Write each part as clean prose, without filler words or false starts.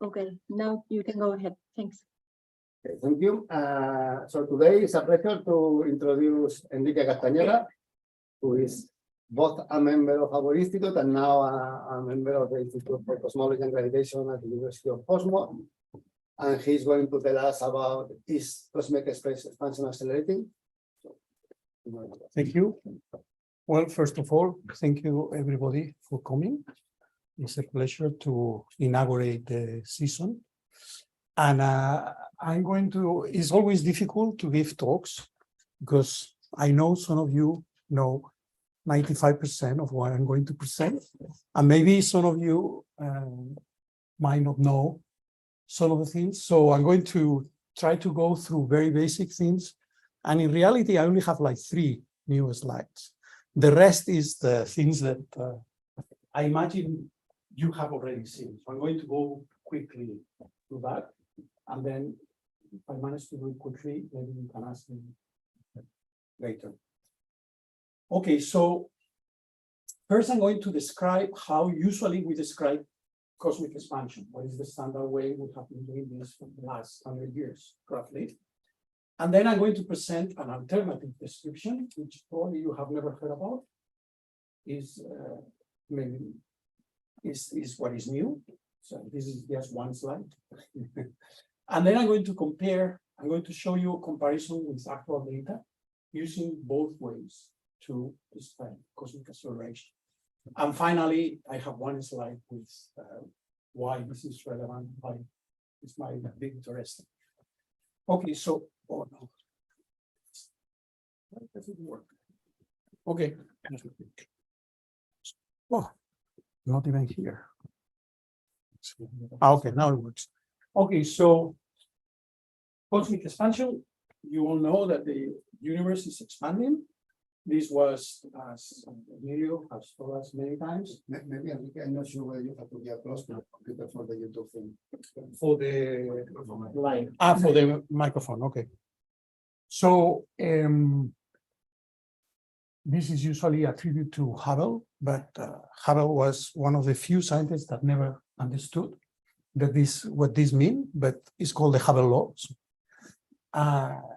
Okay, now you can go ahead. Thanks. Okay, thank you. So today it's a pleasure to introduce Enrique Gaztañaga, who is both a member of our institute and now a member of the Institute for Cosmology and Gravitation at the University of Cosmo. And he's going to tell us about is cosmic space expansion accelerating. Thank you. Well, first of all, thank you everybody for coming. It's a pleasure to inaugurate the season. And I'm going to, it's always difficult to give talks because I know some of you know 95% of what I'm going to present. And maybe some of you might not know some of the things. So I'm going to try to go through very basic things. And in reality, I only have like 3 new slides. The rest is the things that I imagine you have already seen. So I'm going to go quickly through that. And then if I manage to do it quickly, maybe you can ask me later. Okay, so first I'm going to describe how usually we describe cosmic expansion. What is the standard way we have been doing this for the last 100 years, roughly. And then I'm going to present an alternative description, which probably you have never heard about, is what is new. So this is just one slide. And then I'm going to compare, I'm going to show you a comparison with actual data using both ways to describe cosmic acceleration. And finally, I have one slide with why this is relevant, why this might be interesting. Okay, so, oh no. Why does it work? Okay. Oh, not even here. Okay, now it works. Okay, so cosmic expansion, you all know that the universe is expanding. This was, as Emilio has told us many times. Maybe I'm not sure whether you have to get close to the computer for the YouTube thing. For the line. For the microphone, okay. So this is usually attributed to Hubble, but Hubble was one of the few scientists that never understood that what this means, but it's called the Hubble law.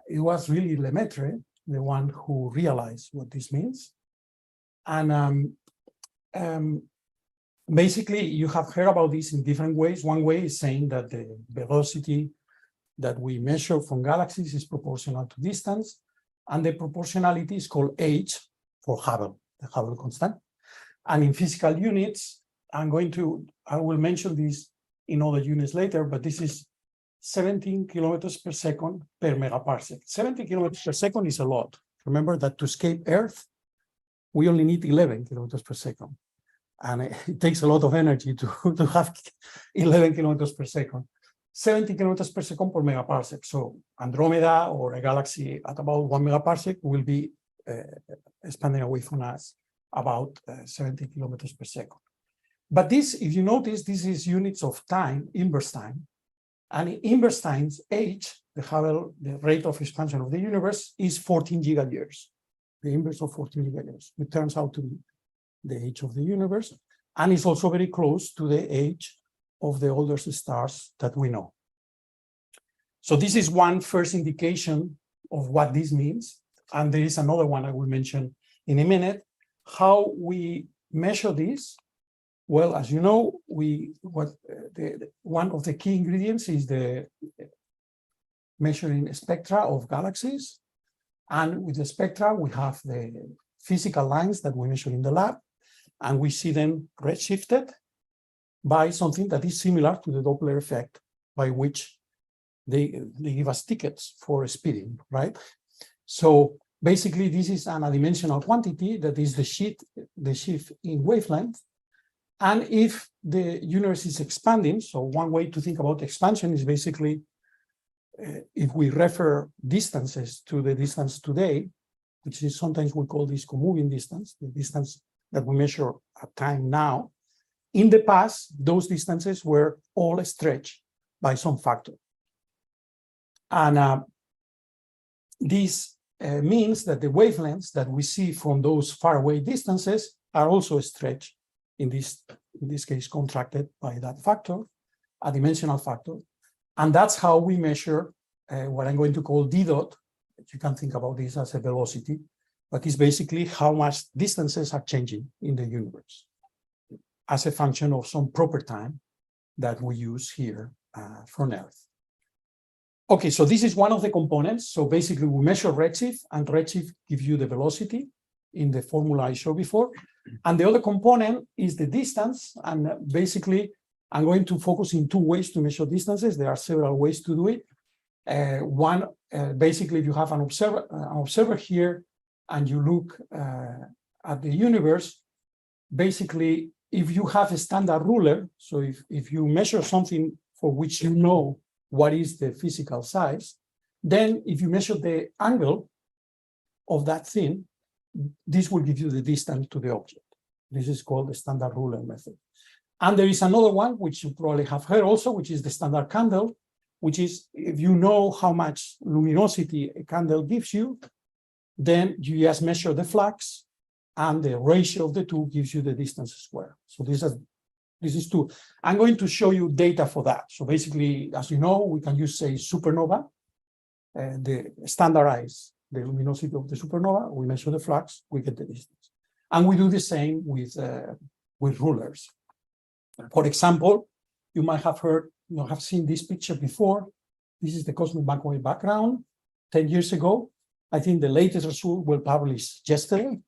It was really Lemaitre, the one who realized what this means. And basically, you have heard about this in different ways. One way is saying that the velocity that we measure from galaxies is proportional to distance, and the proportionality is called h for Hubble, the Hubble constant. And in physical units, I will mention this in other units later, but this is 17 kilometers per second per megaparsec. 70 kilometers per second is a lot. Remember that to escape Earth, we only need 11 kilometers per second. And it takes a lot of energy to have 11 kilometers per second. 70 kilometers per second per megaparsec. So Andromeda or a galaxy at about 1 megaparsec will be expanding away from us about 70 kilometers per second. But this, if you notice, this is units of time, inverse time. And in inverse times, h, the rate of expansion of the universe, is 14 gigayears. The inverse of 14 gigayears. It turns out to be the age of the universe. And it's also very close to the age of the oldest stars that we know. So this is one first indication of what this means. And there is another one I will mention in a minute. How we measure this. Well, as you know, one of the key ingredients is the measuring spectra of galaxies. And with the spectra, we have the physical lines that we measure in the lab, and we see them redshifted by something that is similar to the Doppler effect, by which they give us tickets for speeding, right? So basically, this is an adimensional quantity that is the shift in wavelength. And if the universe is expanding, so one way to think about expansion is basically, if we refer distances to the distance today, which is sometimes we call this comoving distance, the distance that we measure at time now, in the past, those distances were all stretched by some factor. And this means that the wavelengths that we see from those faraway distances are also stretched, in this case contracted by that factor. a dimensional factor. And that's how we measure what I'm going to call d dot. You can think about this as a velocity, but it's basically how much distances are changing in the universe as a function of some proper time that we use here from Earth. Okay, so this is one of the components. So basically we measure redshift, and redshift gives you the velocity in the formula I showed before. And the other component is the distance. And basically I'm going to focus in two ways to measure distances. There are several ways to do it. One, basically if you have an observer here and you look at the universe, basically if you have a standard ruler, so if you measure something for which you know what is the physical size, then if you measure the angle of that thing, this will give you the distance to the object. This is called the standard ruler method. And there is another one, which you probably have heard also, which is the standard candle, which is if you know how much luminosity a candle gives you, then you just measure the flux, and the ratio of the two gives you the distance squared. So this is two. I'm going to show you data for that. So basically, as you know, we can use, say, supernova, the standardize the luminosity of the supernova. We measure the flux, we get the distance. And we do the same with rulers. For example, you might have heard, have seen this picture before. This is the cosmic microwave background 10 years ago. I think the latest result were published yesterday,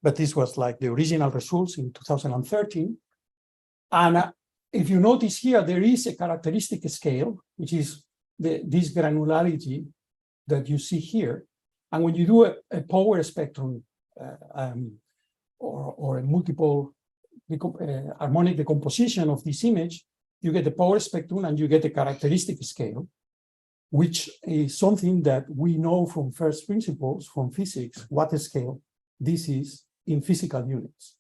but this was like the original results in 2013. And if you notice here, there is a characteristic scale, which is this granularity that you see here. And when you do a power spectrum or a multiple harmonic decomposition of this image, you get the power spectrum and you get a characteristic scale, which is something that we know from first principles from physics, what a scale this is in physical units.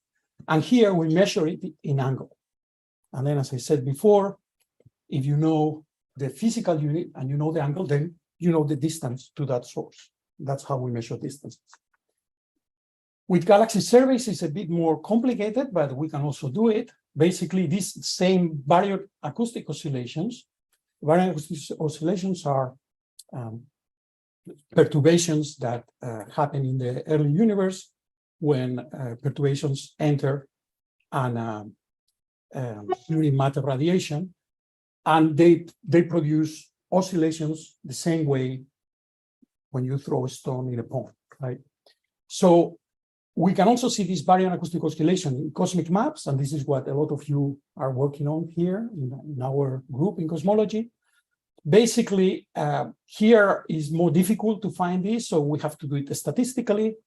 And here we measure it in angle. And then, as I said before, if you know the physical unit and you know the angle, then you know the distance to that source. That's how we measure distances. With galaxy surveys, it's a bit more complicated, but we can also do it. Basically, these same baryon acoustic oscillations. Baryon acoustic oscillations are perturbations that happen in the early universe when perturbations enter and during matter radiation, and they produce oscillations the same way when you throw a stone in a pond, right? So we can also see this baryon acoustic oscillation in cosmic maps, and this is what a lot of you are working on here in our group in cosmology. Basically, here is more difficult to find this, so we have to do it statistically,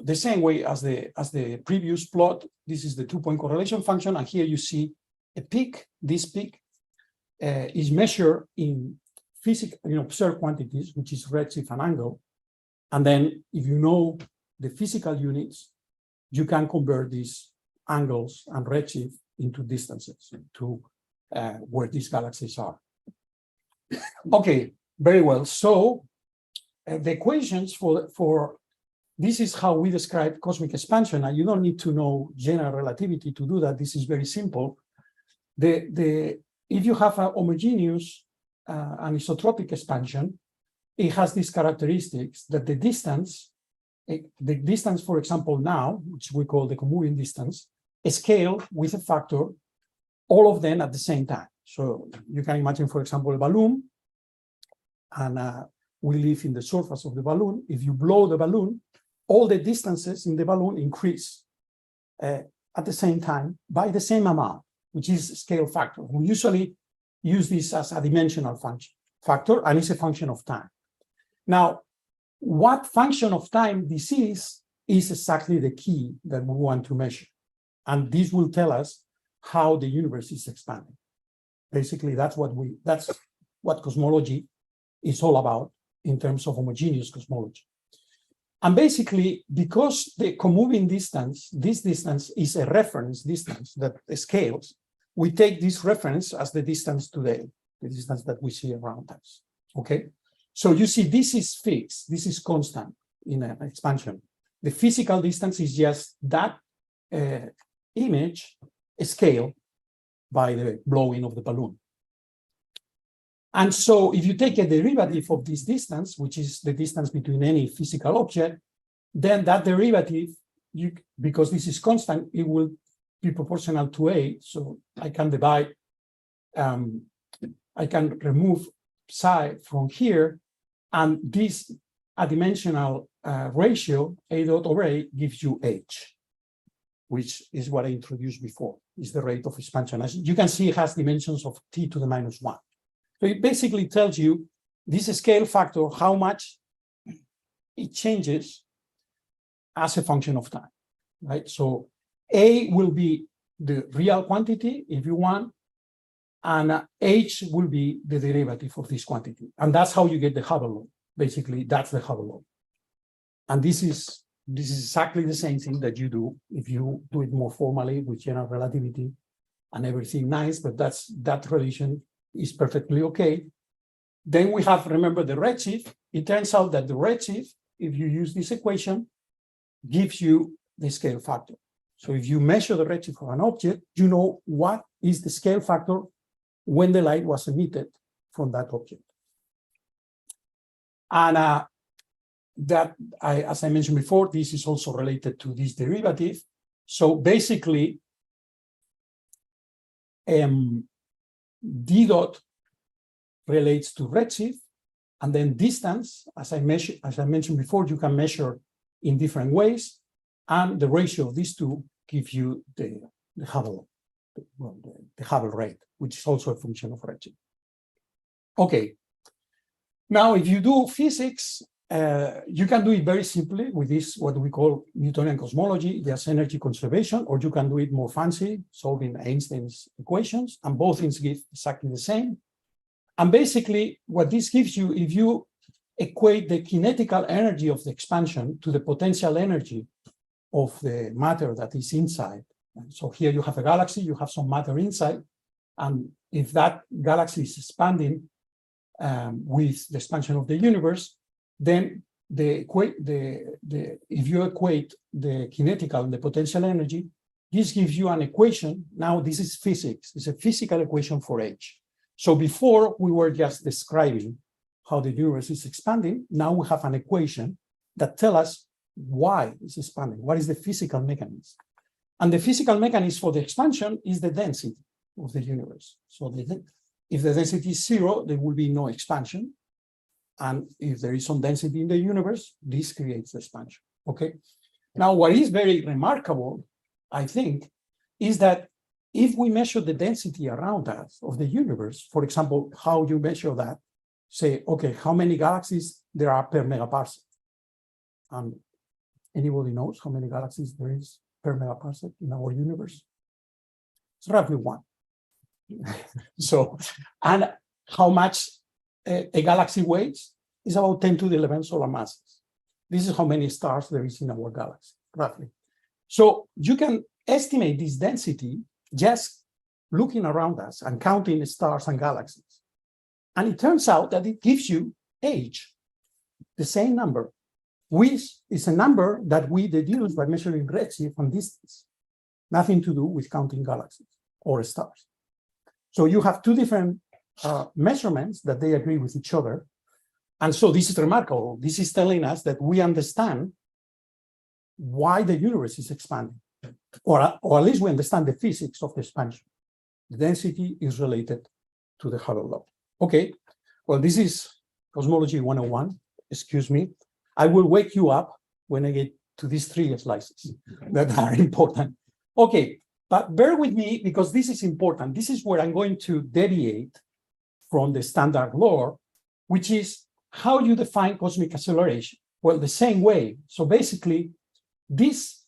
the same way as the previous plot. This is the 2-point correlation function, and here you see a peak. This peak is measured in physical, observed quantities, which is redshift and angle. And then if you know the physical units, you can convert these angles and redshift into distances to where these galaxies are. Okay, very well. So the equations for this is how we describe cosmic expansion, and you don't need to know general relativity to do that. This is very simple. If you have a homogeneous anisotropic expansion, it has these characteristics that the distance, for example, now, which we call the comoving distance, scale with a factor, all of them at the same time. So you can imagine, for example, a balloon, and we live in the surface of the balloon. If you blow the balloon, all the distances in the balloon increase at the same time by the same amount, which is scale factor. We usually use this as a dimensional factor, and it's a function of time. Now, what function of time this is exactly the key that we want to measure. And this will tell us how the universe is expanding. Basically, that's what cosmology is all about in terms of homogeneous cosmology. And basically, because the comoving distance, this distance is a reference distance that scales, we take this reference as the distance today, the distance that we see around us, okay? So you see, this is fixed, this is constant in an expansion. The physical distance is just that image scale by the blowing of the balloon. And so if you take a derivative of this distance, which is the distance between any physical object, then that derivative, because this is constant, it will be proportional to A. So I can divide, I can remove psi from here, and this adimensional ratio, A dot over A, gives you H, which is what I introduced before, is the rate of expansion. As you can see, it has dimensions of t to the minus 1. So it basically tells you this scale factor, how much it changes as a function of time, right? So A will be the real quantity, if you want, and H will be the derivative of this quantity. And that's how you get the Hubble law. Basically, that's the Hubble law. And this is exactly the same thing that you do if you do it more formally with general relativity and everything nice, but that relation is perfectly okay. Then we have, remember, the redshift. It turns out that the redshift, if you use this equation, gives you the scale factor. So if you measure the redshift of an object, you know what is the scale factor when the light was emitted from that object. And as I mentioned before, this is also related to this derivative. So basically, d dot relates to redshift, and then distance, as I mentioned before, you can measure in different ways, and the ratio of these two gives you the Hubble, the Hubble rate, which is also a function of redshift. Okay. Now, if you do physics, you can do it very simply with this, what we call Newtonian cosmology, just energy conservation, or you can do it more fancy, solving Einstein's equations, and both things give exactly the same. And basically, what this gives you, if you equate the kinetical energy of the expansion to the potential energy of the matter that is inside. So here you have a galaxy, you have some matter inside, and if that galaxy is expanding with the expansion of the universe, then if you equate the kinetical and the potential energy, this gives you an equation. Now this is physics, it's a physical equation for H. So before we were just describing how the universe is expanding, now we have an equation that tells us why it's expanding, what is the physical mechanism. And the physical mechanism for the expansion is the density of the universe. So if the density is 0, there will be no expansion. And if there is some density in the universe, this creates the expansion, okay? Now, what is very remarkable, I think, is that if we measure the density around us of the universe, for example, how you measure that, say, okay, how many galaxies there are per megaparsec? Anybody knows how many galaxies there is per megaparsec in our universe? It's roughly 1. So, and how much a galaxy weighs is about 10 to the 11 solar masses. This is how many stars there is in our galaxy, roughly. So you can estimate this density just looking around us and counting stars and galaxies. And it turns out that it gives you H, the same number, which is a number that we deduce by measuring redshift and distance. Nothing to do with counting galaxies or stars. So you have two different measurements that they agree with each other. And so this is remarkable. This is telling us that we understand why the universe is expanding, or at least we understand the physics of the expansion. The density is related to the Hubble law. Okay, well, this is Cosmology 101. Excuse me. I will wake you up when I get to these 3 slices that are important. Okay, but bear with me because this is important. This is where I'm going to deviate from the standard law, which is how you define cosmic acceleration. Well, the same way. So basically, this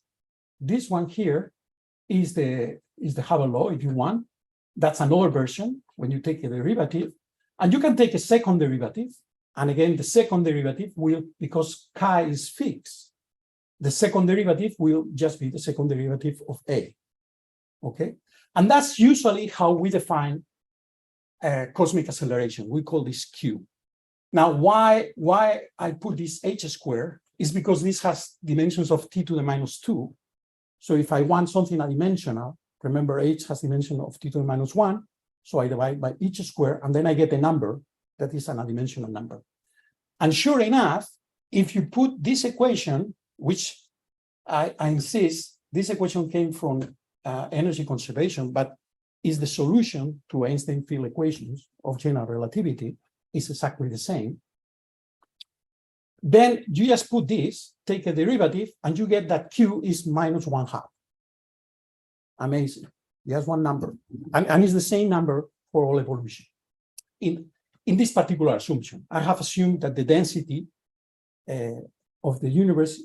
one here is the Hubble law, if you want. That's another version when you take a derivative. And you can take a second derivative. And again, the second derivative will, because chi is fixed, the second derivative will just be the second derivative of A. Okay? And that's usually how we define cosmic acceleration. We call this Q. Now, why I put this H square is because this has dimensions of t to the minus 2. So if I want something adimensional, remember H has dimension of t to the minus 1, so I divide by H square, and then I get a number that is an adimensional number. And sure enough, if you put this equation, which I insist, this equation came from energy conservation, but is the solution to Einstein field equations of general relativity, is exactly the same. Then you just put this, take a derivative, and you get that Q is minus 1/2. Amazing. Just one number. And it's the same number for all evolution. In this particular assumption, I have assumed that the density of the universe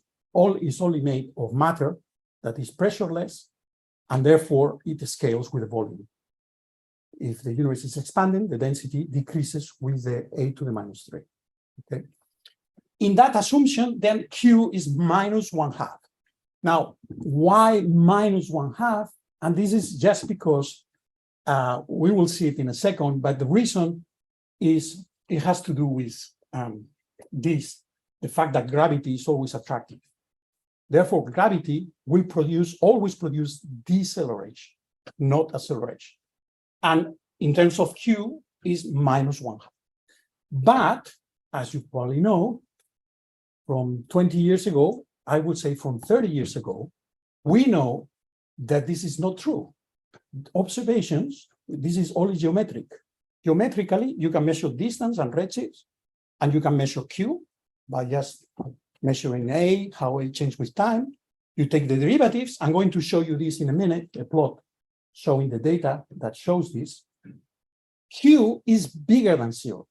is only made of matter that is pressureless, and therefore it scales with the volume. If the universe is expanding, the density decreases with the a to the minus 3. Okay. In that assumption, then Q is minus 1/2. Now, why minus 1/2? And this is just because we will see it in a second, but the reason is it has to do with the fact that gravity is always attractive. Therefore, gravity will always produce deceleration, not acceleration. And in terms of Q is minus 1/2. But as you probably know, from 20 years ago, I would say from 30 years ago, we know that this is not true. Observations, this is only geometric. Geometrically, you can measure distance and redshift, and you can measure Q by just measuring A, how it changes with time. You take the derivatives. I'm going to show you this in a minute, a plot showing the data that shows this. Q is bigger than 0.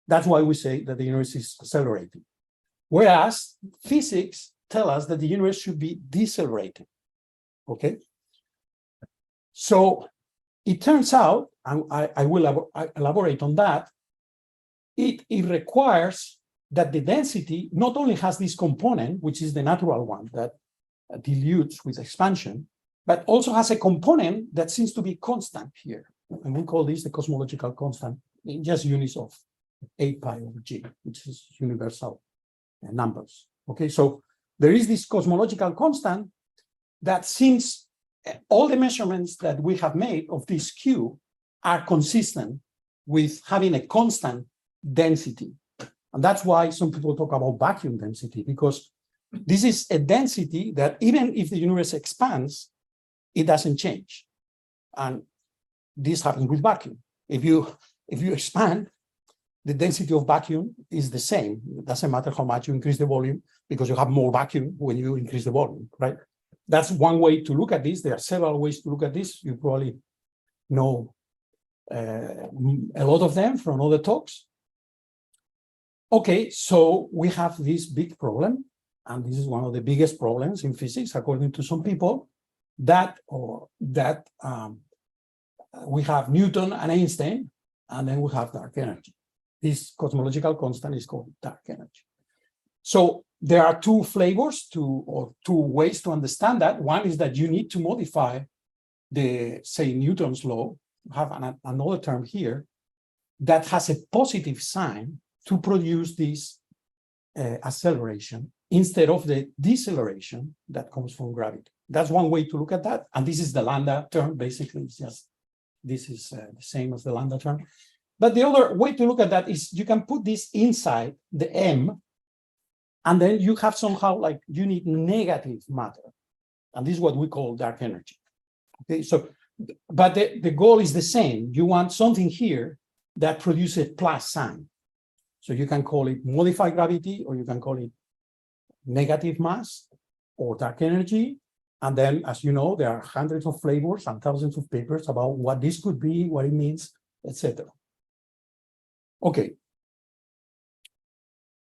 That's why we say that the universe is accelerating. Whereas physics tell us that the universe should be decelerating. Okay. So it turns out, and I will elaborate on that, it requires that the density not only has this component, which is the natural one that dilutes with expansion, but also has a component that seems to be constant here. And we call this the cosmological constant in just units of 8 pi over g, which is universal numbers. Okay, so there is this cosmological constant that since all the measurements that we have made of this Q are consistent with having a constant density. And that's why some people talk about vacuum density, because this is a density that even if the universe expands, it doesn't change. And this happens with vacuum. If you expand, the density of vacuum is the same. It doesn't matter how much you increase the volume, because you have more vacuum when you increase the volume, right? That's one way to look at this. There are several ways to look at this. You probably know a lot of them from other talks. Okay, so we have this big problem, and this is one of the biggest problems in physics, according to some people, that we have Newton and Einstein, and then we have dark energy. This cosmological constant is called dark energy. So there are two flavors or two ways to understand that. One is that you need to modify say, Newton's law, have another term here that has a positive sign to produce this acceleration instead of the deceleration that comes from gravity. That's one way to look at that. And this is the lambda term, basically. It's just, this is the same as the lambda term. But the other way to look at that is you can put this inside the M, and then you have somehow like you need negative matter. And this is what we call dark energy. Okay, so, but the goal is the same. You want something here that produces plus sign. So you can call it modified gravity, or you can call it negative mass or dark energy. And then, as you know, there are hundreds of flavors and thousands of papers about what this could be, what it means, etc. Okay.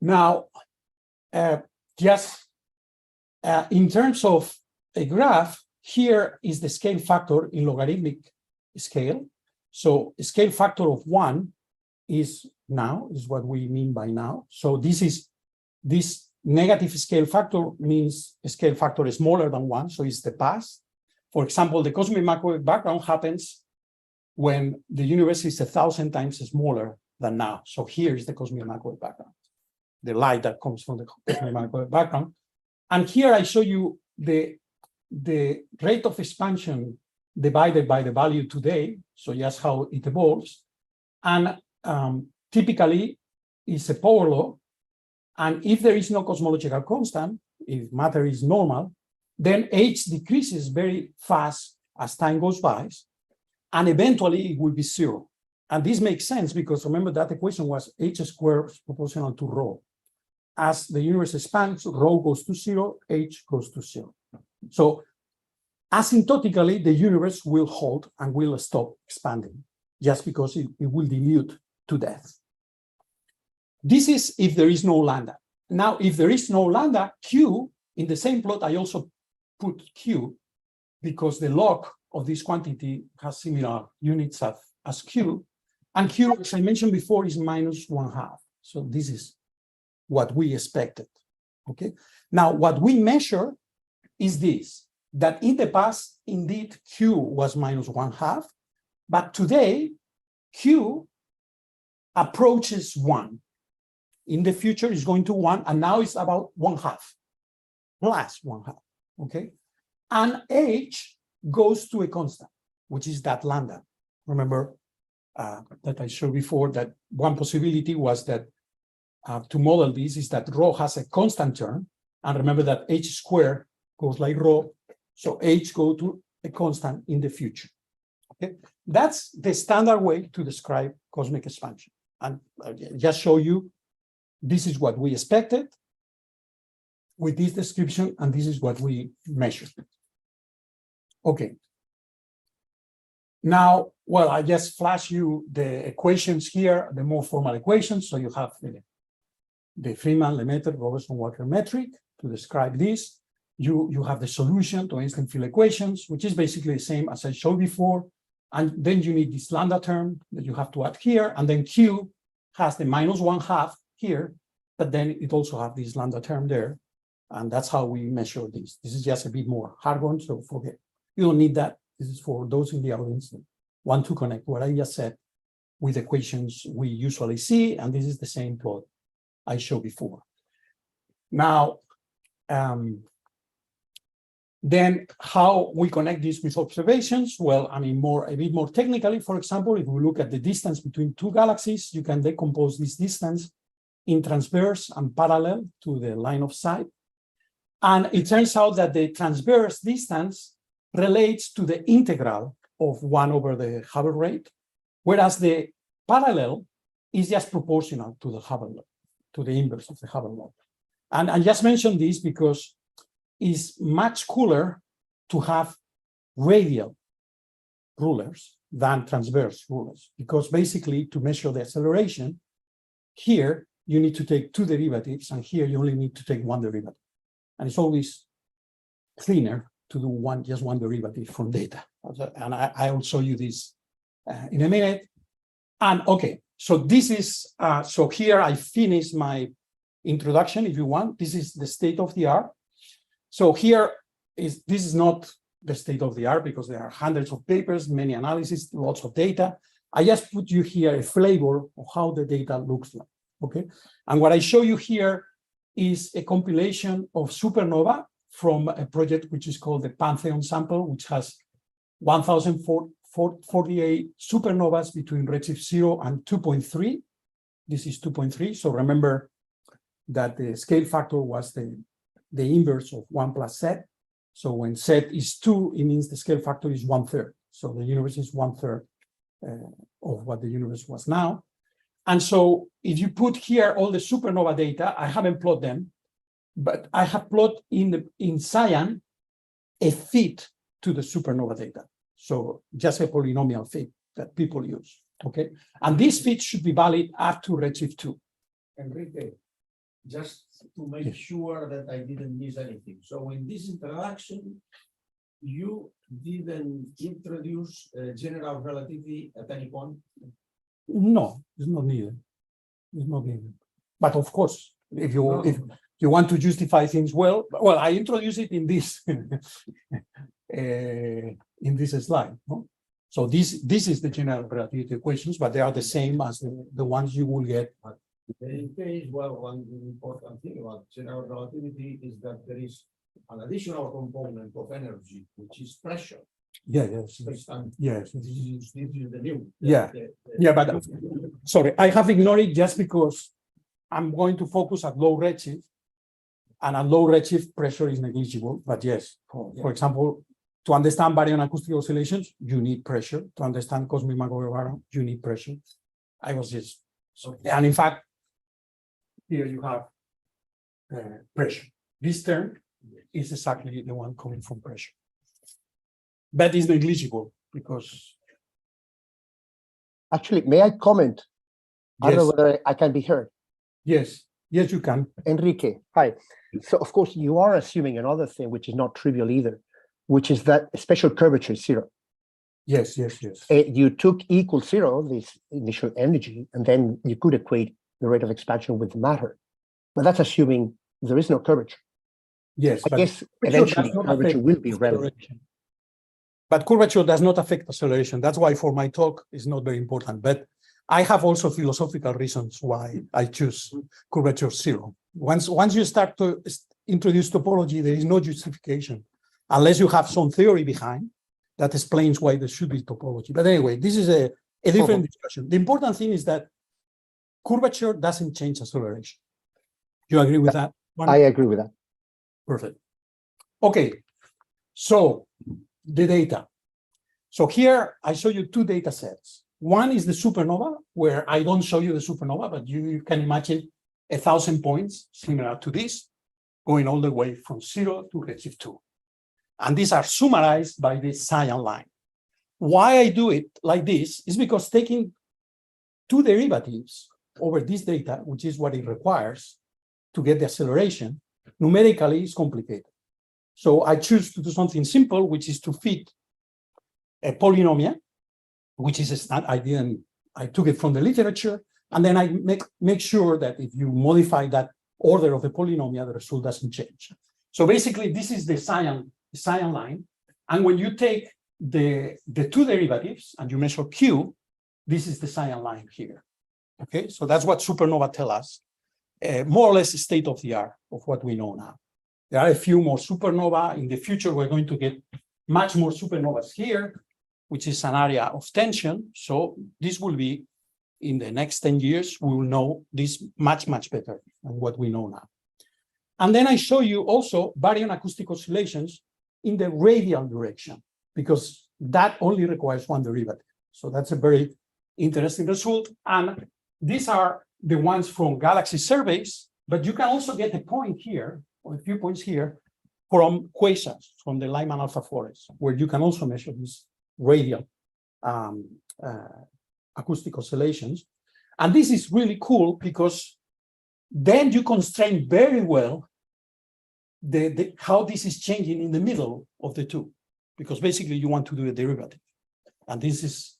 Now, in terms of a graph, here is the scale factor in logarithmic scale. So a scale factor of 1 is what we mean by now. So this negative scale factor means a scale factor is smaller than 1, so it's the past. For example, the cosmic microwave background happens when the universe is 1,000 times smaller than now. So here is the cosmic microwave background, the light that comes from the cosmic microwave background. And here I show you the rate of expansion divided by the value today, so just how it evolves. And typically is a power law. And if there is no cosmological constant, if matter is normal, then H decreases very fast as time goes by, and eventually it will be zero. And this makes sense because remember that equation was H squared proportional to rho. As the universe expands, rho goes to zero, H goes to zero. So asymptotically, the universe will halt and will stop expanding just because it will dilute to death. This is if there is no lambda. Now, if there is no lambda, Q, in the same plot, I also put Q because the log of this quantity has similar units as Q. And Q, as I mentioned before, is -1/2. So this is what we expected, okay? Now, what we measure is this, that in the past, indeed, Q was -1/2, but today, Q approaches 1. In the future, it's going to 1, and now it's about 1/2, plus 1/2, okay? And H goes to a constant, which is that lambda. Remember that I showed before that one possibility was that to model this is that rho has a constant term, and remember that H squared goes like rho, so H go to a constant in the future, okay? That's the standard way to describe cosmic expansion. And I'll just show you, this is what we expected with this description, and this is what we measured. Okay. Now, well, I just flash you the equations here, the more formal equations. So you have the Freeman, Lemaitre, Robertson, Walker metric to describe this. You have the solution to Einstein field equations, which is basically the same as I showed before. And then you need this lambda term that you have to add here. And then Q has the -1/2 here, but then it also has this lambda term there. And that's how we measure this. This is just a bit more jargon, so forget. You don't need that. This is for those in the audience that want to connect what I just said with equations we usually see, and this is the same plot I showed before. Now, then how we connect this with observations? Well, I mean, a bit more technically, for example, if we look at the distance between two galaxies, you can decompose this distance in transverse and parallel to the line of sight. And it turns out that the transverse distance relates to the integral of 1 over the Hubble rate, whereas the parallel is just proportional to the Hubble law, to the inverse of the Hubble law. And I just mentioned this because it's much cooler to have radial rulers than transverse rulers, because basically to measure the acceleration, here you need to take 2 derivatives, and here you only need to take 1 derivative. And it's always cleaner to do just one derivative from data. And I will show you this in a minute. And okay, so this is, so here I finished my introduction, if you want. This is the state of the art. So here this is not the state of the art because there are hundreds of papers, many analyses, lots of data. I just put you here a flavor of how the data looks like, okay? And what I show you here is a compilation of supernova from a project which is called the Pantheon sample, which has 1,048 supernovas between redshift 0 and 2.3. This is 2.3. So remember that the scale factor was the inverse of 1 plus Z. So when Z is 2, it means the scale factor is 1/3. So the universe is 1/3 of what the universe was now. And so if you put here all the supernova data, I haven't plotted them, but I have plotted in cyan a fit to the supernova data. So just a polynomial fit that people use, okay? And this fit should be valid up to redshift 2. Enrique, just to make sure that I didn't miss anything. So in this introduction, you didn't introduce general relativity at any point? No, it's not needed. It's not needed. But of course, if you want to justify things well, I introduce it in this in this slide. No? So this is the general relativity equations, but they are the same as the ones you will get. In case, well, one important thing about general relativity is that there is an additional component of energy, which is pressure. Yeah, yes. Yes. Yes. This is the new. Yeah. Yeah, but sorry, I have ignored it just because I'm going to focus at low redshift, and at low redshift pressure is negligible. But yes, for example, to understand baryon acoustic oscillations, you need pressure. To understand cosmic microwave baron, you need pressure. I was just, and in fact, here you have pressure. This term is exactly the one coming from pressure. But it's negligible because. Actually, may I comment? I don't know Yes, whether I can be heard. yes, you can. Enrique, hi. So of course you are assuming another thing, which is not trivial either, which is that special curvature is zero. Yes. You took equal zero, this initial energy, and then you could equate the rate of expansion with matter. But that's assuming there is no curvature. Yes, I but guess curvature eventually does not curvature affect will be relevant. acceleration. But curvature does not affect acceleration. That's why for my talk it's not very important. But I have also philosophical reasons why I choose curvature zero. Once you start to introduce topology, there is no justification unless you have some theory behind that explains why there should be topology. But anyway, this is a different discussion. The important thing is that curvature doesn't change acceleration. You agree with that one? I agree with that. Perfect. Okay, so the data. So here I show you two data sets. One is the supernova, where I don't show you the supernova, but you can imagine 1,000 points similar to this, going all the way from 0 to redshift 2. And these are summarized by the cyan line. Why I do it like this is because taking two derivatives over this data, which is what it requires to get the acceleration, numerically is complicated. So I choose to do something simple, which is to fit a polynomial, which is I took it from the literature, and then I make sure that if you modify that order of the polynomial, the result doesn't change. So basically, this is the cyan line. And when you take the two derivatives and you measure Q, this is the cyan line here. Okay, so that's what supernova tell us, more or less state of the art of what we know now. There are a few more supernova. In the future, we're going to get much more supernovas here, which is an area of tension. So this will be, in the next 10 years, we will know this much, much better than what we know now. And then I show you also baryon acoustic oscillations in the radial direction, because that only requires one derivative. So that's a very interesting result. And these are the ones from galaxy surveys, but you can also get a point here, or a few points here, from quasars, from the Lyman alpha forest, where you can also measure these radial acoustic oscillations. And this is really cool because then you constrain very well how this is changing in the middle of the two, because basically you want to do a derivative. And this is,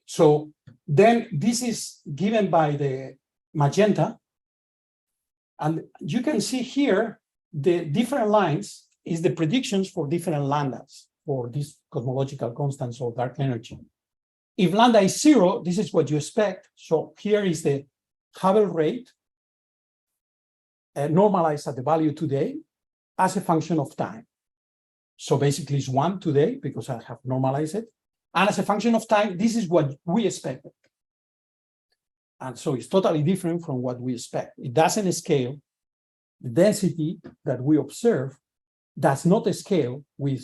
so then this is given by the magenta. And you can see here, the different lines is the predictions for different lambdas for these cosmological constants of dark energy. If lambda is 0, this is what you expect. So here is the Hubble rate normalized at the value today as a function of time. So basically it's 1 today because I have normalized it. And as a function of time, this is what we expected. And so it's totally different from what we expect. It doesn't scale. The density that we observe does not scale with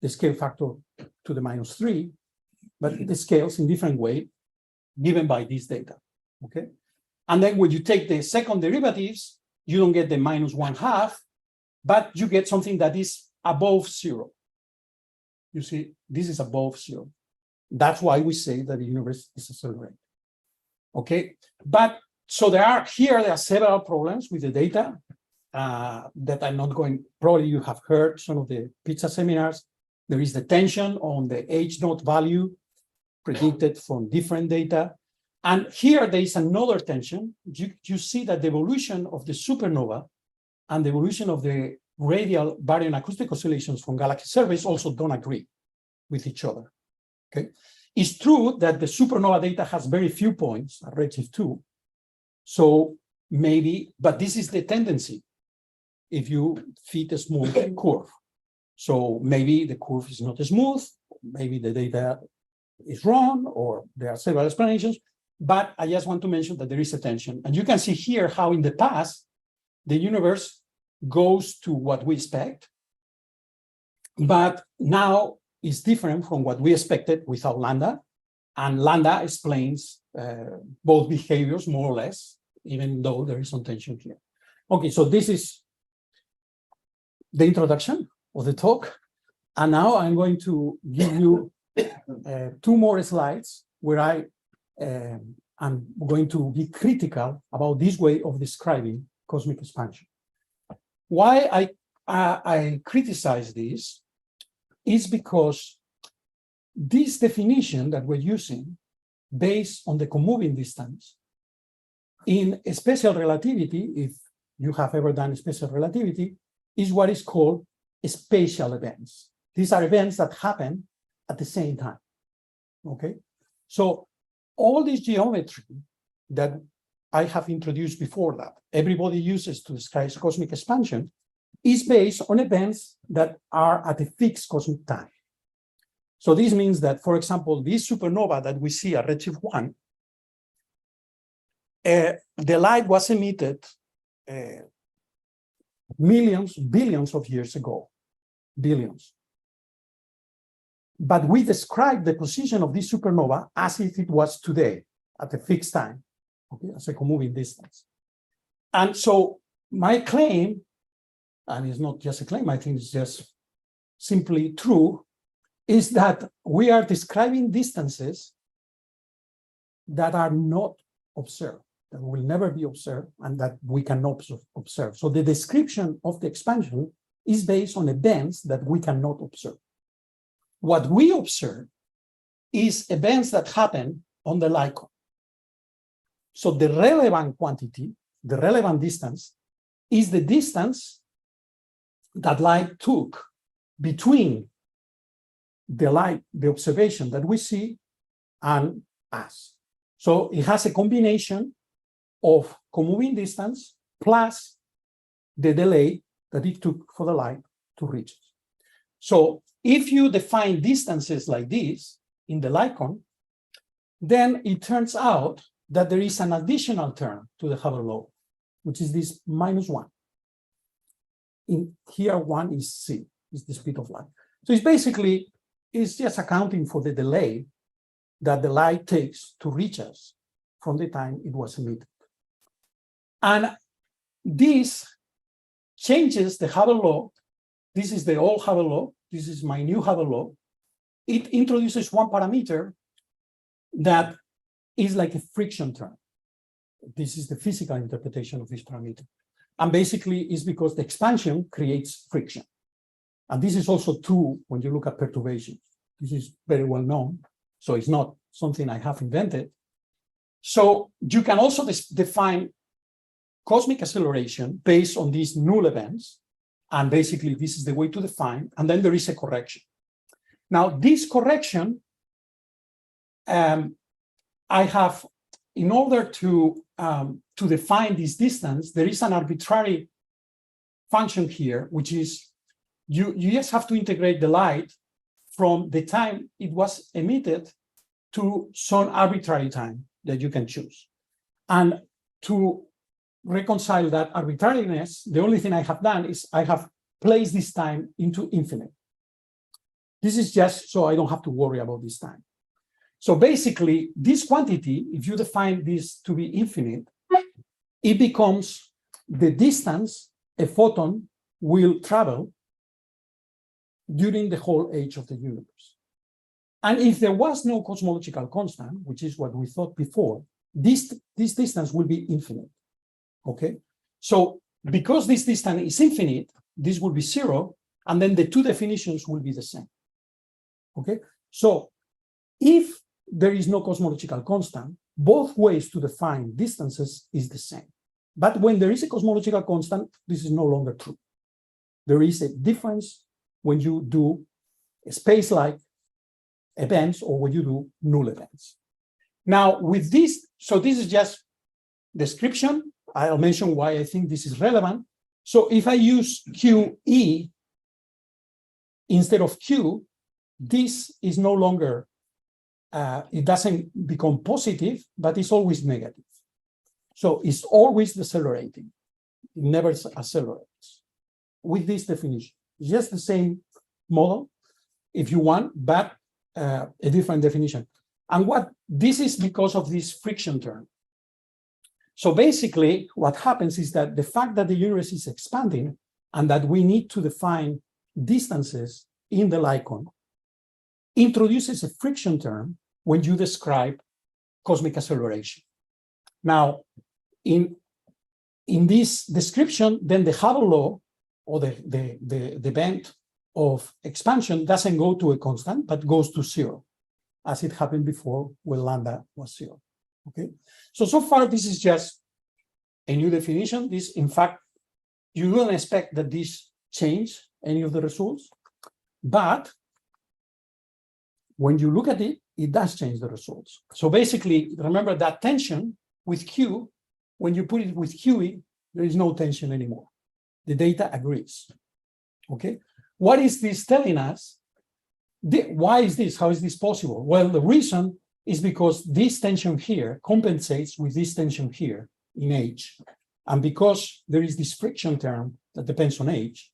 the scale factor to the -3, but it scales in different way given by this data, okay? And then when you take the second derivatives, you don't get the -1/2, but you get something that is above 0. You see, this is above 0. That's why we say that the universe is accelerating, okay? But so there are several problems with the data that I'm not going, probably you have heard some of the pizza seminars. There is the tension on the H0 value predicted from different data. And here there is another tension. You see that the evolution of the supernova and the evolution of the radial baryon acoustic oscillations from galaxy surveys also don't agree with each other, okay? It's true that the supernova data has very few points at redshift 2. So maybe, but this is the tendency if you fit a smooth curve. So maybe the curve is not smooth, maybe the data is wrong, or there are several explanations. But I just want to mention that there is a tension. And you can see here how in the past, the universe goes to what we expect, but now it's different from what we expected without lambda. And lambda explains both behaviors more or less, even though there is some tension here. Okay, so this is the introduction of the talk. And now I'm going to give you 2 more slides where I'm going to be critical about this way of describing cosmic expansion. Why I criticize this is because this definition that we're using based on the comoving distance in special relativity, if you have ever done special relativity, is what is called spatial events. These are events that happen at the same time, okay? So all this geometry that I have introduced before that everybody uses to describe cosmic expansion is based on events that are at a fixed cosmic time. So this means that, for example, this supernova that we see at redshift 1, the light was emitted millions, billions of years ago, billions. But we describe the position of this supernova as if it was today at a fixed time, okay, as a comoving distance. And so my claim, and it's not just a claim, I think it's just simply true, is that we are describing distances that are not observed, that will never be observed, and that we cannot observe. So the description of the expansion is based on events that we cannot observe. What we observe is events that happen on the light cone. So the relevant quantity, the relevant distance, is the distance that light took between the light, the observation that we see, and us. So it has a combination of comoving distance plus the delay that it took for the light to reach us. So if you define distances like this in the light cone, then it turns out that there is an additional term to the Hubble law, which is this -1. In here, 1 is c, is the speed of light. So it's basically, it's just accounting for the delay that the light takes to reach us from the time it was emitted. And this changes the Hubble law. This is the old Hubble law. This is my new Hubble law. It introduces one parameter that is like a friction term. This is the physical interpretation of this parameter. And basically it's because the expansion creates friction. And this is also true when you look at perturbations. This is very well known. So it's not something I have invented. So you can also define cosmic acceleration based on these null events. And basically this is the way to define, and then there is a correction. Now this correction, I have, in order to define this distance, there is an arbitrary function here, which is you just have to integrate the light from the time it was emitted to some arbitrary time that you can choose. And to reconcile that arbitrariness, the only thing I have done is I have placed this time into infinite. This is just so I don't have to worry about this time. So basically, this quantity, if you define this to be infinite, it becomes the distance a photon will travel during the whole age of the universe. And if there was no cosmological constant, which is what we thought before, this distance will be infinite. Okay, so because this distance is infinite, this will be 0, and then the two definitions will be the same. Okay, so if there is no cosmological constant, both ways to define distances is the same. But when there is a cosmological constant, this is no longer true. There is a difference when you do space-like events or when you do null events. Now with this, so this is just description. I'll mention why I think this is relevant. So if I use QE instead of Q, this is no longer it doesn't become positive, but it's always negative. So it's always decelerating. It never accelerates. With this definition, just the same model, if you want, but a different definition. And what this is because of this friction term. So basically, what happens is that the fact that the universe is expanding and that we need to define distances in the icon introduces a friction term when you describe cosmic acceleration. Now, in this description, then the Hubble law or the bend of expansion doesn't go to a constant, but goes to zero, as it happened before when lambda was zero. Okay, so far this is just a new definition. This, in fact, you don't expect that this change any of the results, but when you look at it, it does change the results. So basically, remember that tension with Q, when you put it with QE, there is no tension anymore. The data agrees. Okay, what is this telling us? Why is this? How is this possible? Well, the reason is because this tension here compensates with this tension here in H. And because there is this friction term that depends on H,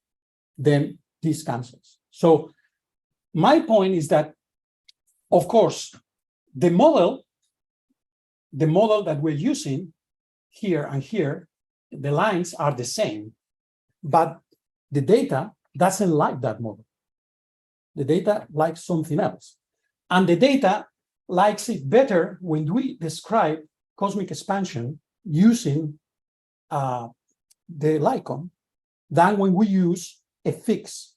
then this cancels. So my point is that, of course, the model that we're using here and here, the lines are the same, but the data doesn't like that model. The data likes something else. And the data likes it better when we describe cosmic expansion using the icon than when we use a fixed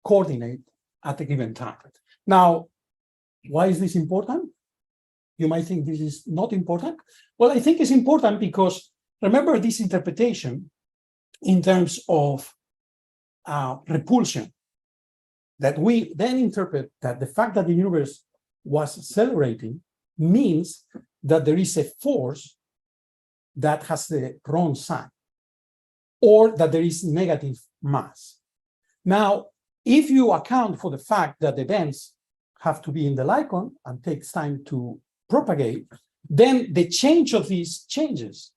coordinate at a given time. Now, why is this important? You might think this is not important. Well, I think it's important because remember this interpretation in terms of repulsion, that we then interpret that the fact that the universe was accelerating means that there is a force that has the wrong sign, or that there is negative mass. Now, if you account for the fact that the events have to be in the icon and takes time to propagate, then the change of these changes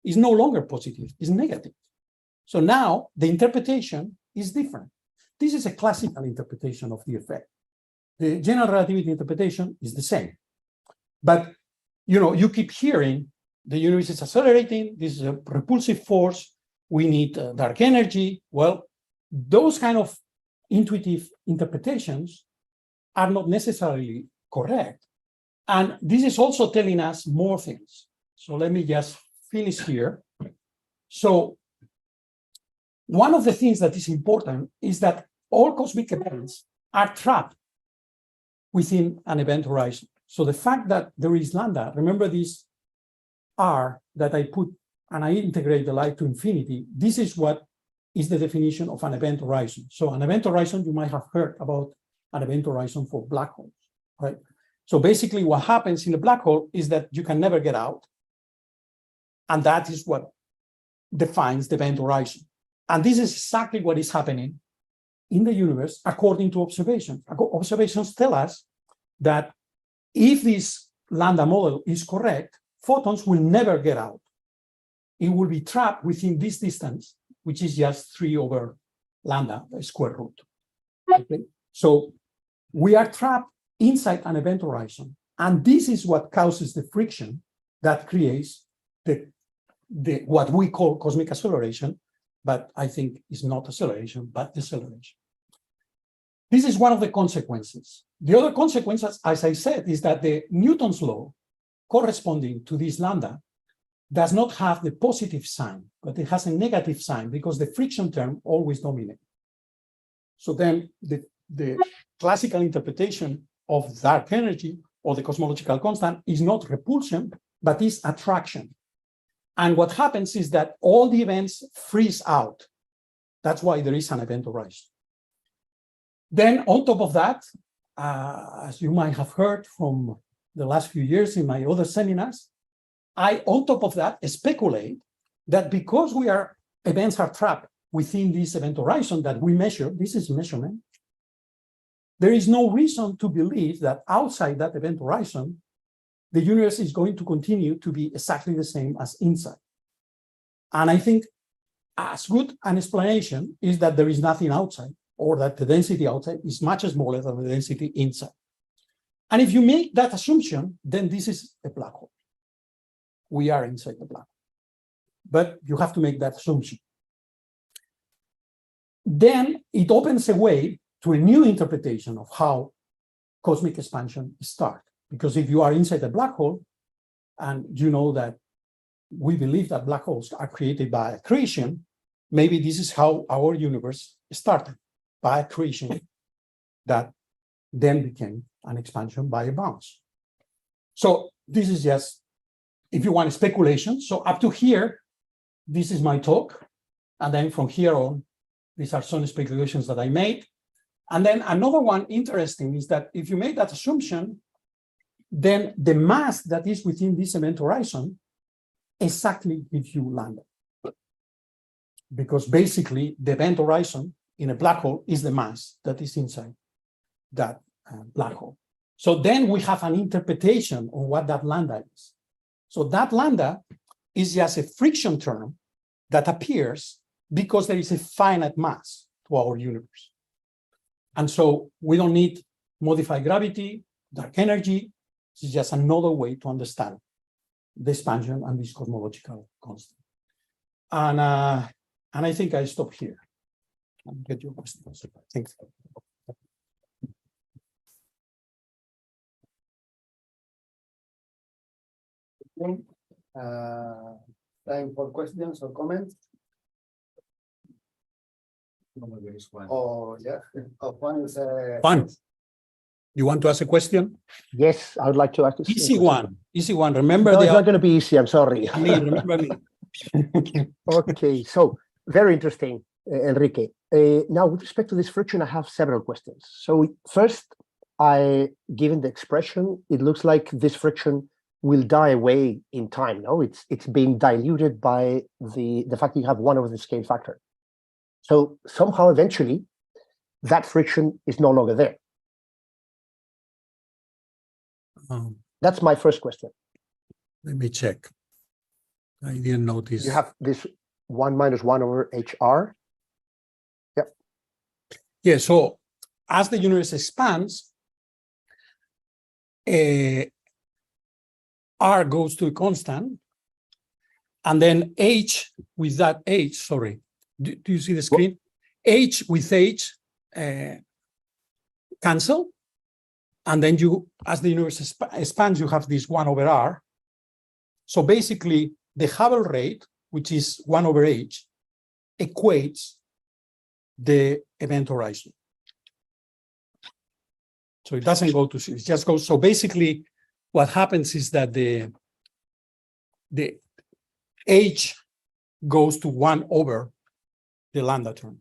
is no longer positive, it's negative. So now the interpretation is different. This is a classical interpretation of the effect. The general relativity interpretation is the same. But you keep hearing the universe is accelerating, this is a repulsive force, we need dark energy. Well, those kind of intuitive interpretations are not necessarily correct. And this is also telling us more things. So let me just finish here. So one of the things that is important is that all cosmic events are trapped within an event horizon. So the fact that there is lambda, remember this R that I put and I integrate the light to infinity, this is what is the definition of an event horizon. So an event horizon, you might have heard about an event horizon for black holes, right? So basically what happens in a black hole is that you can never get out. And that is what defines the event horizon. And this is exactly what is happening in the universe according to observations. Observations tell us that if this lambda model is correct, photons will never get out. It will be trapped within this distance, which is just 3 over lambda square root. Okay? So we are trapped inside an event horizon. And this is what causes the friction that creates what we call cosmic acceleration, but I think it's not acceleration, but deceleration. This is one of the consequences. The other consequence, as I said, is that the Newton's law corresponding to this lambda does not have the positive sign, but it has a negative sign because the friction term always dominates. So then the classical interpretation of dark energy or the cosmological constant is not repulsion, but is attraction. And what happens is that all the events freeze out. That's why there is an event horizon. Then on top of that, as you might have heard from the last few years in my other seminars, on top of that, speculate that because events are trapped within this event horizon that we measure, this is measurement, there is no reason to believe that outside that event horizon, the universe is going to continue to be exactly the same as inside. And I think as good an explanation is that there is nothing outside, or that the density outside is much smaller than the density inside. And if you make that assumption, then this is a black hole. We are inside the black hole. But you have to make that assumption. Then it opens a way to a new interpretation of how cosmic expansion starts. Because if you are inside a black hole, and you know that we believe that black holes are created by accretion, maybe this is how our universe started, by accretion that then became an expansion by a bounce. So this is just, if you want, speculation. So up to here, this is my talk. And then from here on, these are some speculations that I made. And then another one interesting is that if you make that assumption, then the mass that is within this event horizon exactly gives you lambda. Because basically the event horizon in a black hole is the mass that is inside that black hole. So then we have an interpretation of what that lambda is. So that lambda is just a friction term that appears because there is a finite mass to our universe. And so we don't need modified gravity, dark energy. It's just another way to understand the expansion and this cosmological constant. And I think I stop here and get your questions. Thanks. Time for questions or comments? Oh, yeah. Oh, one is Juan, you want to ask a question? Yes, I would like to ask. Easy one. Easy one. Remember, No, it's not going to be easy. I'm sorry. remember me. Okay, so very interesting, Enrique. Now, with respect to this friction, I have several questions. So first, given the expression, it looks like this friction will die away in time. No, it's being diluted by the fact that you have 1 over the scale factor. So somehow, eventually, that friction is no longer there. That's my first question. Let me check. I didn't notice. You have this 1 minus 1 over HR. Yep. Yeah, so as the universe expands, R goes to a constant, and then H with that H, sorry, do you see the screen? H with H cancel, and then you, as the universe expands, you have this 1 over R. So basically, the Hubble rate, which is 1 over H, equates the event horizon. So it doesn't go to 0, it just goes. So basically, what happens is that the H goes to 1 over the lambda term.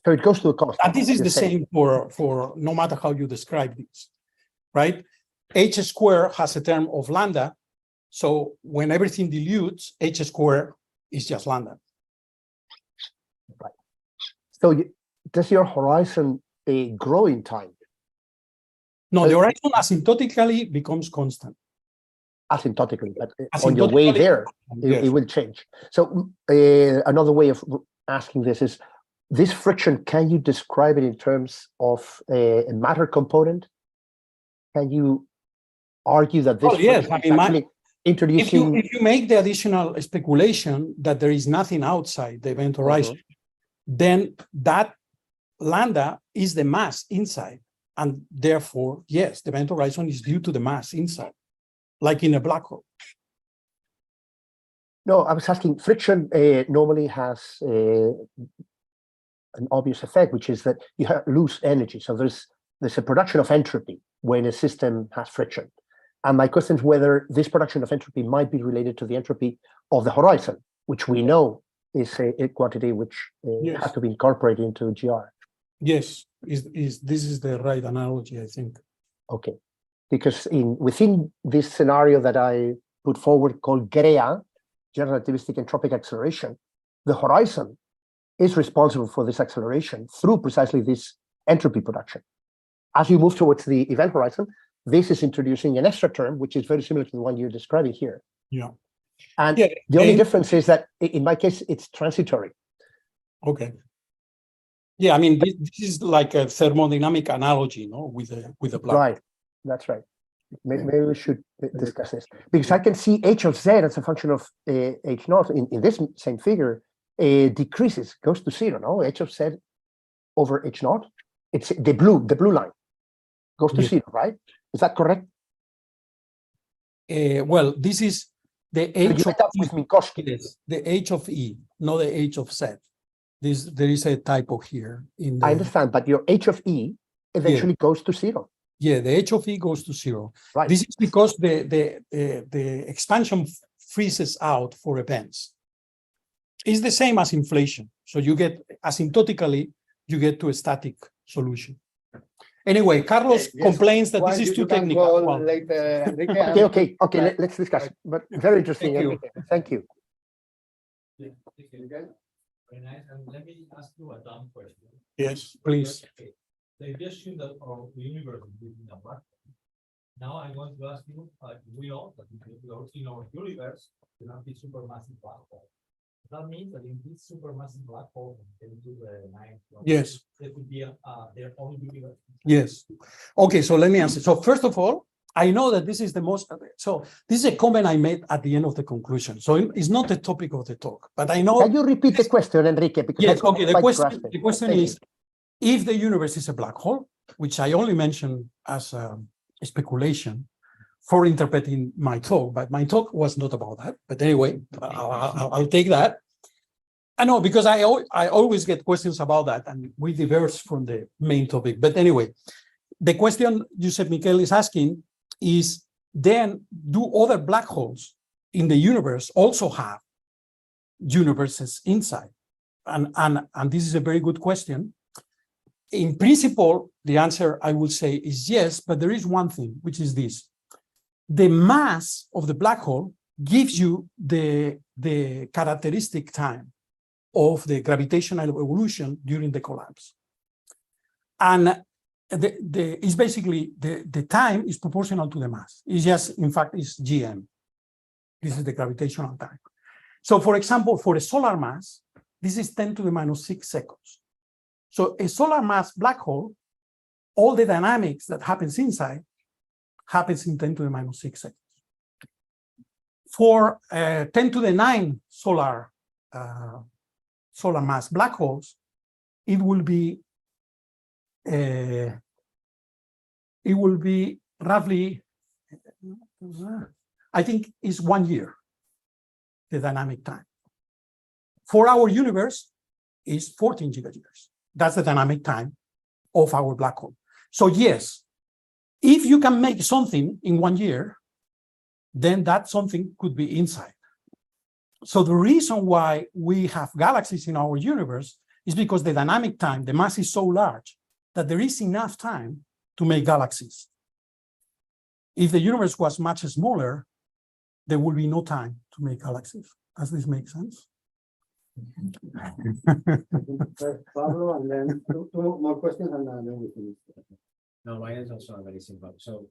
So it goes to a constant. And this is the same for no matter how you describe this, right? H squared has a term of lambda. So when everything dilutes, H squared is just lambda. Right. So does your horizon grow in time? No, the horizon asymptotically becomes constant. Asymptotically, but on your way there, it will change. So another way of asking this is, this friction, can you describe it in terms of a matter component? Can you argue that this yes, I mean, actually introducing... If you make the additional speculation that there is nothing outside the event horizon, then that lambda is the mass inside. And therefore, yes, the event horizon is due to the mass inside, like in a black hole. No, I was asking, friction normally has an obvious effect, which is that you lose energy. So there's a production of entropy when a system has friction. And my question is whether this production of entropy might be related to the entropy of the horizon, which we know is a quantity which has to be incorporated into GR. Yes, this is the right analogy, I think. Okay, because within this scenario that I put forward called GREA, general relativistic entropic acceleration, the horizon is responsible for this acceleration through precisely this entropy production. As you move towards the event horizon, this is introducing an extra term, which is very similar to the one you're describing here. Yeah. And Yeah, the only and- difference is that in my case, it's transitory. Okay. Yeah, I mean, this is like a thermodynamic analogy, no, with the black. Right. That's right. Maybe we should discuss this because I can see h of z as a function of h naught in this same figure decreases, goes to zero. No, h of z over h naught. It's the blue line goes to Yeah. zero, right? Is that correct? Well, this is the So you h of end up with Minkowski. yes, the h of e, not the h of z. There is a typo here in the. I understand, but your h of e eventually goes to zero. Yeah, the h of e goes to zero. Right. This is because the expansion freezes out for events. It's the same as inflation. So you get asymptotically, you get to a static solution. Anyway, Carlos Yes. complains that Well, this is you too can technical. call Well, later, Enrique, Okay, and- let's discuss. But very interesting. Thank you. Enrique. Thank you. Okay. Very nice. And let me ask you a dumb question. yes, please. Okay. So if you assume that our universe is within a black hole, now I want to ask you, we know that in our universe, we have this supermassive black hole. That means that in this supermassive black hole, into the ninth, Yes. there could be their own universe. Yes. Okay, so let me answer. So first of all, I know that this is the most, so this is a comment I made at the end of the conclusion. So it's not the topic of the talk, but I know. Can you repeat the question, Enrique? Because I Yes, couldn't okay, the quite question, grasp it. the question Thank is, if the universe is a black hole, which I only mentioned as a speculation for interpreting my talk, but my talk was not about that. But anyway, I'll take that. I know, because I always get questions about that, and we diverge from the main topic. But anyway, the question Josep Miquel is asking is, then do other black holes in the universe also have universes inside? And this is a very good question. In principle, the answer I will say is yes, but there is one thing, which is this. The mass of the black hole gives you the characteristic time of the gravitational evolution during the collapse. And it's basically the time is proportional to the mass. It's just, in fact, it's GM. This is the gravitational time. So for example, for a solar mass, this is 10 to the minus 6 seconds. So a solar mass black hole, all the dynamics that happens inside happens in 10 to the minus 6 seconds. For 10 to the 9 solar mass black holes, it will be roughly, I think it's 1 year, the dynamic time. For our universe, is 14 gigayears. That's the dynamic time of our black hole. So yes, if you can make something in 1 year, then that something could be inside. So the reason why we have galaxies in our universe is because the dynamic time, the mass is so large that there is enough time to make galaxies. If the universe was much smaller, there would be no time to make galaxies. Does this make sense? First Pablo, and then two more questions, and then we finish. No, mine is also very simple. So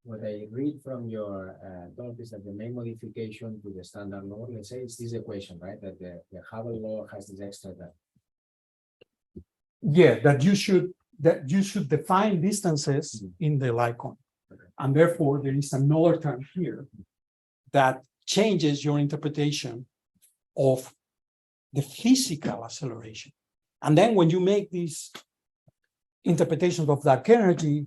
what I read from your talk is that the main modification to the standard law, let's say it's this equation, right? That the Hubble law has this extra term. Yeah, that you should define distances in the light cone. And therefore, there is another term here that changes your interpretation of the physical acceleration. And then when you make these interpretations of dark energy,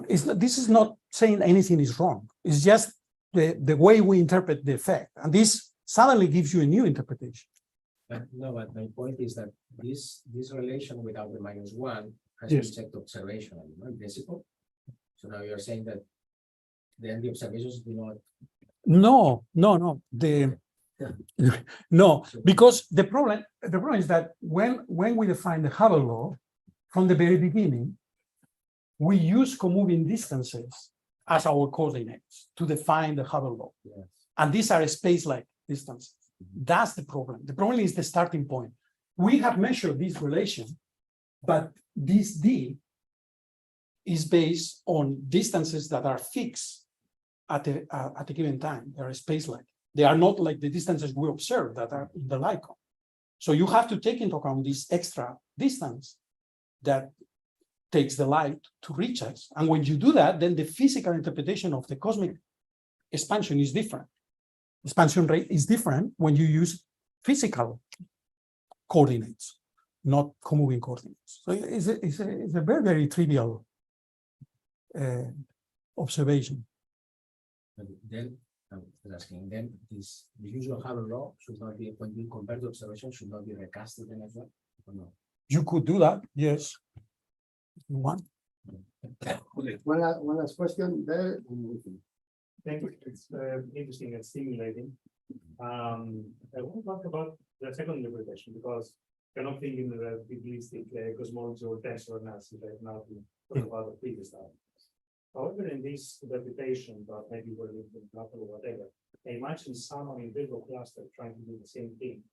this is not saying anything is wrong. It's just the way we interpret the effect. And this suddenly gives you a new interpretation. No, but my point is that this relation without the -1 has Yes. been checked observationally, not in principle. So now you're saying that then the observations do not. No. No, because the problem is that when we define the Hubble law from the very beginning, we use comoving distances as our coordinates to define the Hubble law. Yes. And these are space-like distances. That's the problem. The problem is the starting point. We have measured this relation But this D is based on distances that are fixed at a given time. They are space-like. They are not like the distances we observe that are in the light cone. So you have to take into account this extra distance that takes the light to reach us. And when you do that, then the physical interpretation of the cosmic expansion is different. Expansion rate is different when you use physical coordinates, not comoving coordinates. So it's a very, very trivial observation. And then, I'm asking, then this the usual Hubble law should not be, when you compare the observation, should not be recasted in as well, or no? You could do that, yes. If you want. One last question there. Thank you. It's interesting and stimulating. I want to talk about the second interpretation because you're not thinking the relativistic cosmology or tensor analysis right now to talk about the previous time. However, in this interpretation, but maybe we're not or whatever, I imagine someone in virtual cluster trying to do the same thing.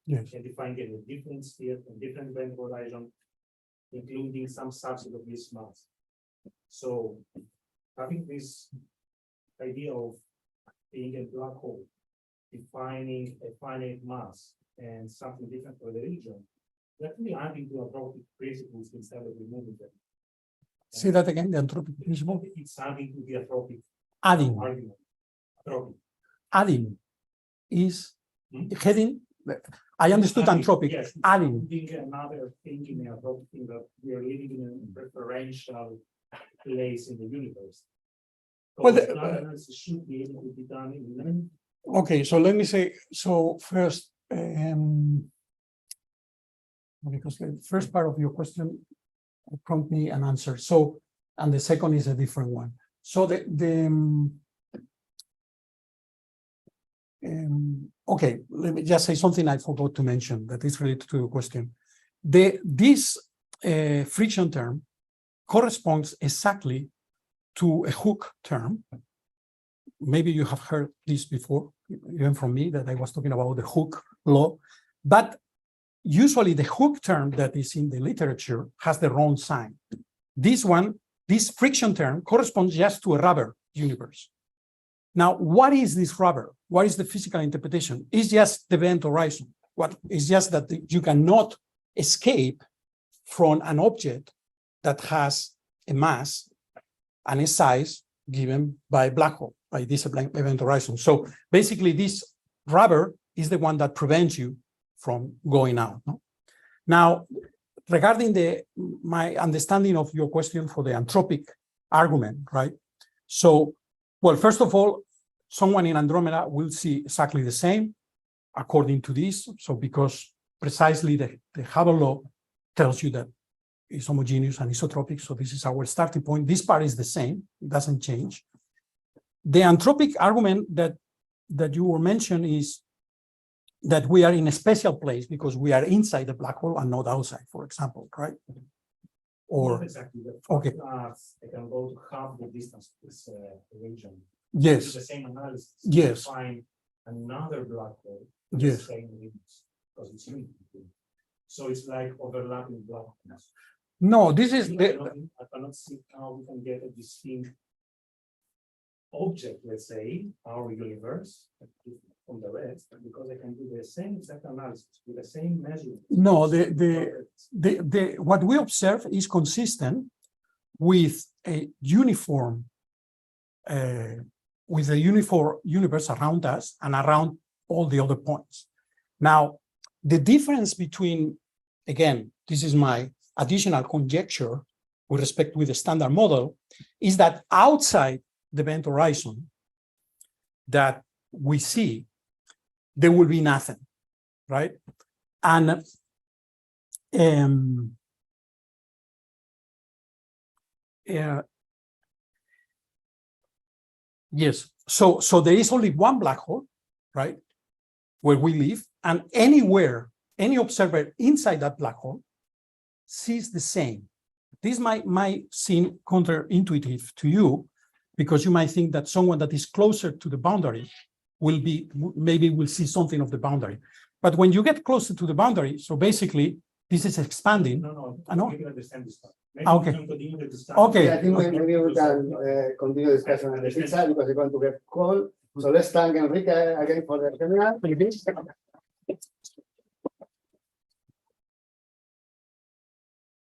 Yes. And defining a different sphere and different event horizon, including some subset of this mass. So having this idea of being a black hole, defining a finite mass and something different for the region, definitely adding to appropriate principles instead of removing them. Say that again, the anthropic principle. It's adding to the appropriate Adding. argument. Anthropic. Adding is Hmm? heading. I understood Adding, anthropic. yes. Adding. Being another thing in the appropriate thing that we are living in a referential place in the universe. Well, So analysis should be able to be done in Okay, so let me say, so first, because the first part of your question prompt me an answer. So, and the second is a different one. So okay, let me just say something I forgot to mention that is related to your question. This friction term corresponds exactly to a Hooke term. Maybe you have heard this before, even from me, that I was talking about the Hooke law. But usually the Hooke term that is in the literature has the wrong sign. This one, this friction term corresponds just to a rubber universe. Now, what is this rubber? What is the physical interpretation? It's just the event horizon. What is just that you cannot escape from an object that has a mass and a size given by a black hole, by this event horizon. So basically, this rubber is the one that prevents you from going out. No? Now, regarding my understanding of your question for the anthropic argument, right? So, well, first of all, someone in Andromeda will see exactly the same according to this. So because precisely the Hubble law tells you that it's homogeneous and isotropic. So this is our starting point. This part is the same, it doesn't change. The anthropic argument that you were mentioning is that we are in a special place because we are inside the black hole and not outside, for example, right? Or not exactly. okay. I can go to half the distance to this region. Yes. Do the same analysis. Yes. Find another black hole. Yes. The same limits because it's unique. So it's like overlapping black holes. No, this is I cannot see how we can get a distinct object, let's say, our universe from the rest, because I can do the same exact analysis with the same measurement. no, what we observe is consistent with a uniform universe around us and around all the other points. Now, the difference between, again, this is my additional conjecture with respect with the standard model, is that outside the event horizon that we see, there will be nothing, right? And yes, so there is only one black hole, right, where we live, and anywhere, any observer inside that black hole sees the same. This might seem counterintuitive to you, because you might think that someone that is closer to the boundary maybe will see something of the boundary. But when you get closer to the boundary, so basically This is expanding. No. I know. We can understand this part. Okay. We can continue the discussion. Okay. Yeah, I think maybe we can continue discussion on the pizza because we're going to get cold. So let's thank Enrique again for the seminar.